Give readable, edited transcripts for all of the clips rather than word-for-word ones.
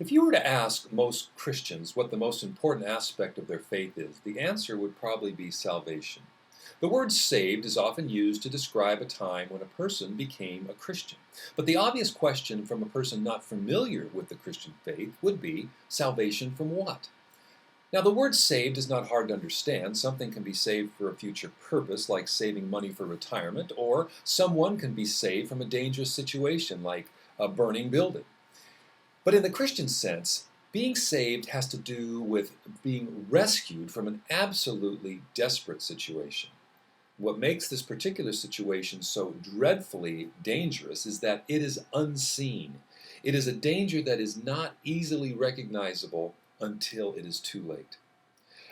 If you were to ask most Christians what the most important aspect of their faith is, the answer would probably be salvation. The word saved is often used to describe a time when a person became a Christian. But the obvious question from a person not familiar with the Christian faith would be salvation from what? Now, the word saved is not hard to understand. Something can be saved for a future purpose, like saving money for retirement, or someone can be saved from a dangerous situation, like a burning building. But in the Christian sense, being saved has to do with being rescued from an absolutely desperate situation. What makes this particular situation so dreadfully dangerous is that it is unseen. It is a danger that is not easily recognizable until it is too late.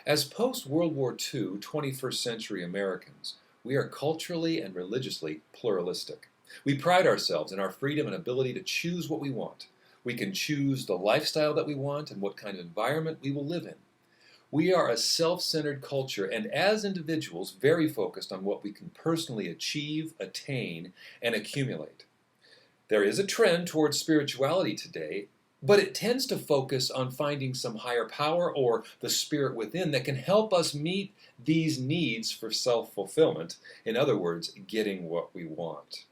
As post-World War II 21st century Americans, we are culturally and religiously pluralistic. We pride ourselves in our freedom and ability to choose what we want. We can choose the lifestyle that we want and what kind of environment we will live in. We are a self-centered culture and as individuals very focused on what we can personally achieve, attain, and accumulate. There is a trend towards spirituality today, but it tends to focus on finding some higher power or the spirit within that can help us meet these needs for self-fulfillment. In other words, getting what we want.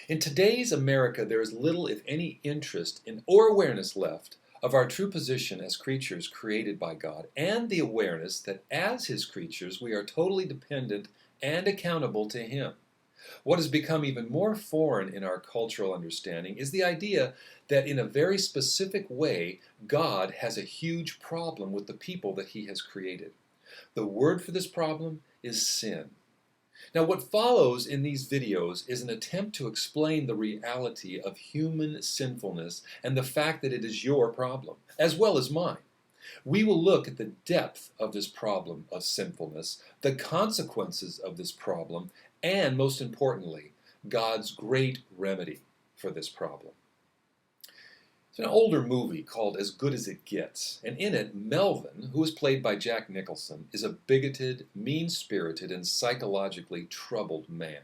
In today's America, there is little, if any, interest in or awareness left of our true position as creatures created by God and the awareness that as His creatures we are totally dependent and accountable to Him. What has become even more foreign in our cultural understanding is the idea that in a very specific way, God has a huge problem with the people that He has created. The word for this problem is sin. Now, what follows in these videos is an attempt to explain the reality of human sinfulness and the fact that it is your problem, as well as mine. We will look at the depth of this problem of sinfulness, the consequences of this problem, and most importantly, God's great remedy for this problem. It's an older movie called As Good as It Gets, and in it, Melvin, who is played by Jack Nicholson, is a bigoted, mean-spirited, and psychologically troubled man.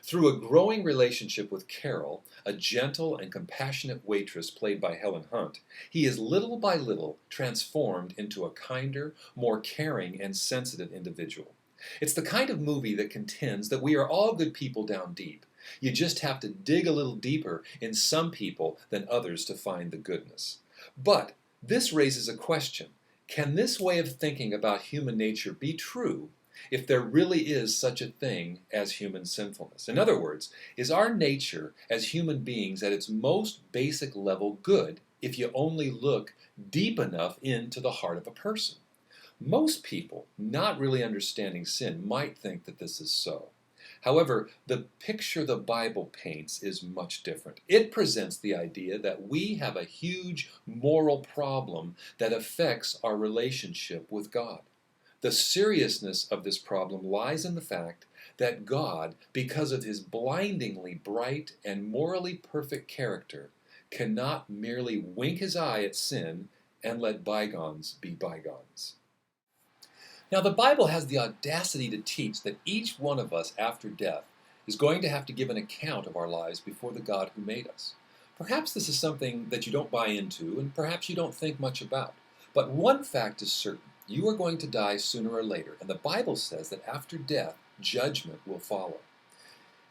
Through a growing relationship with Carol, a gentle and compassionate waitress played by Helen Hunt, he is little by little transformed into a kinder, more caring, and sensitive individual. It's the kind of movie that contends that we are all good people down deep. You just have to dig a little deeper in some people than others to find the goodness. But this raises a question. Can this way of thinking about human nature be true if there really is such a thing as human sinfulness? In other words, is our nature as human beings at its most basic level good if you only look deep enough into the heart of a person? Most people, not really understanding sin, might think that this is so. However, the picture the Bible paints is much different. It presents the idea that we have a huge moral problem that affects our relationship with God. The seriousness of this problem lies in the fact that God, because of His blindingly bright and morally perfect character, cannot merely wink His eye at sin and let bygones be bygones. Now, the Bible has the audacity to teach that each one of us after death is going to have to give an account of our lives before the God who made us. Perhaps this is something that you don't buy into and perhaps you don't think much about. But one fact is certain. You are going to die sooner or later, and the Bible says that after death, judgment will follow.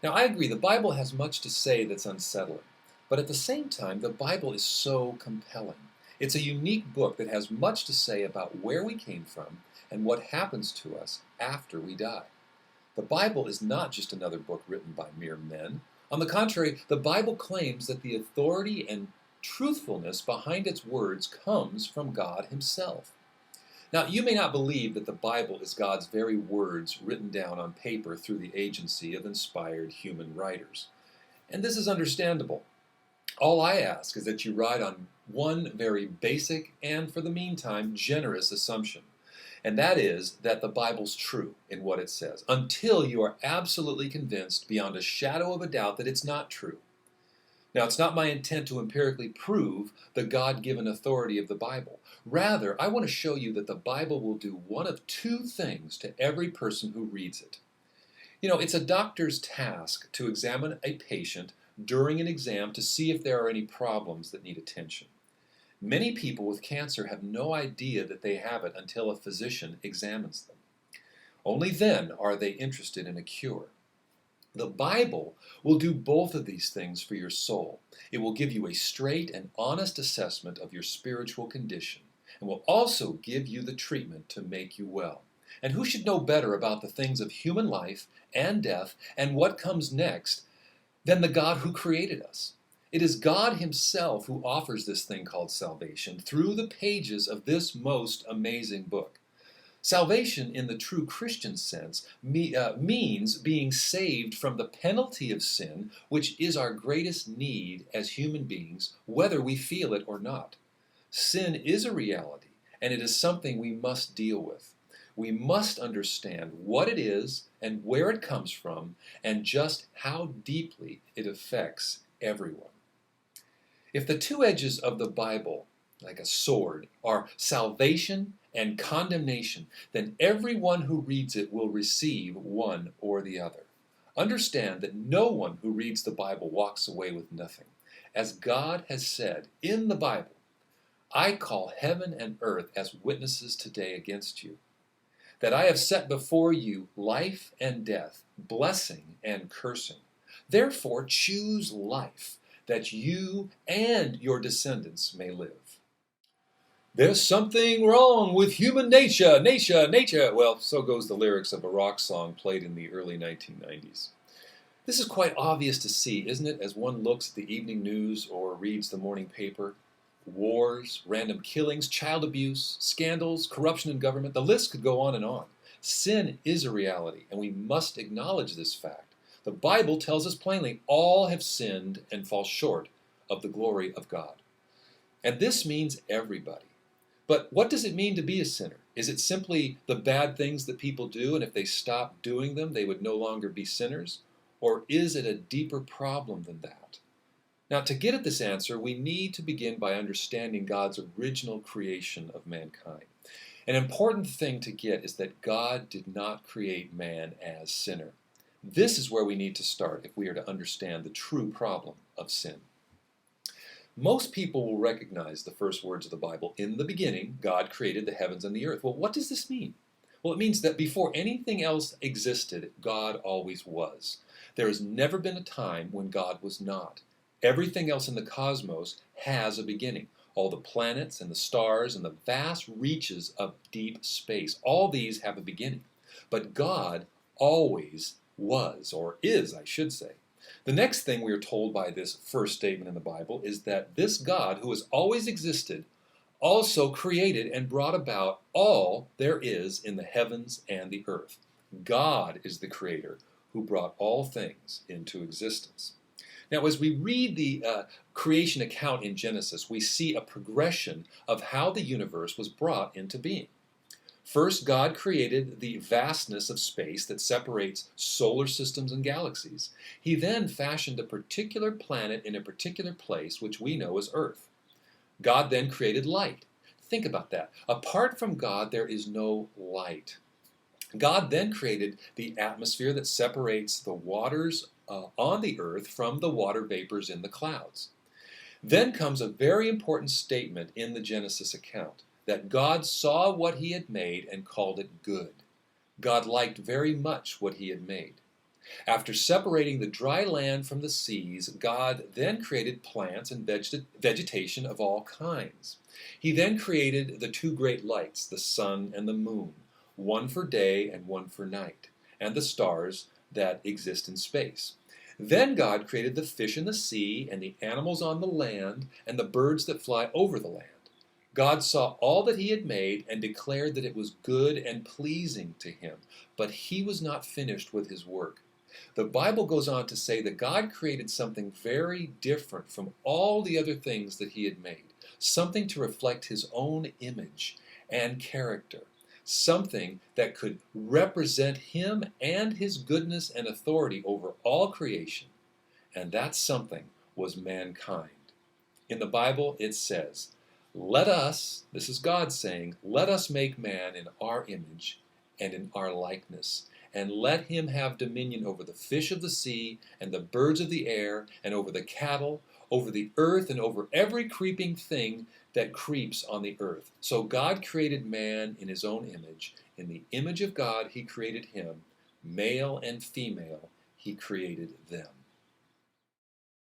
Now, I agree, the Bible has much to say that's unsettling. But at the same time, the Bible is so compelling. It's a unique book that has much to say about where we came from and what happens to us after we die. The Bible is not just another book written by mere men. On the contrary, the Bible claims that the authority and truthfulness behind its words comes from God Himself. Now, you may not believe that the Bible is God's very words written down on paper through the agency of inspired human writers. And this is understandable. All I ask is that you ride on one very basic and, for the meantime, generous assumption. And that is that the Bible's true in what it says, until you are absolutely convinced beyond a shadow of a doubt that it's not true. Now, it's not my intent to empirically prove the God-given authority of the Bible. Rather, I want to show you that the Bible will do one of two things to every person who reads it. You know, it's a doctor's task to examine a patient during an exam to see if there are any problems that need attention. Many people with cancer have no idea that they have it until a physician examines them. Only then are they interested in a cure. The Bible will do both of these things for your soul. It will give you a straight and honest assessment of your spiritual condition, and will also give you the treatment to make you well. And who should know better about the things of human life and death and what comes next than the God who created us? It is God Himself who offers this thing called salvation through the pages of this most amazing book. Salvation, in the true Christian sense, means being saved from the penalty of sin, which is our greatest need as human beings, whether we feel it or not. Sin is a reality, and it is something we must deal with. We must understand what it is and where it comes from, and just how deeply it affects everyone. If the two edges of the Bible, like a sword, are salvation and condemnation, then everyone who reads it will receive one or the other. Understand that no one who reads the Bible walks away with nothing. As God has said in the Bible, I call heaven and earth as witnesses today against you, that I have set before you life and death, blessing and cursing. Therefore choose life, that you and your descendants may live. There's something wrong with human nature, nature. Well, so goes the lyrics of a rock song played in the early 1990s. This is quite obvious to see, isn't it, as one looks at the evening news or reads the morning paper? Wars, random killings, child abuse, scandals, corruption in government, the list could go on and on. Sin is a reality, and we must acknowledge this fact. The Bible tells us plainly, all have sinned and fall short of the glory of God. And this means everybody. But what does it mean to be a sinner? Is it simply the bad things that people do, and if they stopped doing them, they would no longer be sinners? Or is it a deeper problem than that? Now, to get at this answer, we need to begin by understanding God's original creation of mankind. An important thing to get is that God did not create man as sinner. This is where we need to start if we are to understand the true problem of sin. Most people will recognize the first words of the Bible. In the beginning, God created the heavens and the earth. Well, what does this mean? Well, it means that before anything else existed, God always was. There has never been a time when God was not. Everything else in the cosmos has a beginning. All the planets and the stars and the vast reaches of deep space, all these have a beginning. But God always was, or is, I should say. The next thing we are told by this first statement in the Bible is that this God, who has always existed, also created and brought about all there is in the heavens and the earth. God is the creator who brought all things into existence. Now, as we read the creation account in Genesis, we see a progression of how the universe was brought into being. First, God created the vastness of space that separates solar systems and galaxies. He then fashioned a particular planet in a particular place, which we know as Earth. God then created light. Think about that. Apart from God, there is no light. God then created the atmosphere that separates the waters on the earth from the water vapors in the clouds. Then comes a very important statement in the Genesis account, that God saw what He had made and called it good. God liked very much what He had made. After separating the dry land from the seas, God then created plants and vegetation of all kinds. He then created the two great lights, the sun and the moon, one for day and one for night, and the stars that exist in space. Then God created the fish in the sea and the animals on the land and the birds that fly over the land. God saw all that He had made and declared that it was good and pleasing to Him, but He was not finished with His work. The Bible goes on to say that God created something very different from all the other things that He had made, something to reflect His own image and character, something that could represent Him and His goodness and authority over all creation, and that something was mankind. In the Bible it says, let us, this is God saying, let us make man in our image and in our likeness, and let him have dominion over the fish of the sea and the birds of the air and over the cattle, over the earth and over every creeping thing that creeps on the earth. So God created man in his own image. In the image of God, he created him. Male and female, he created them.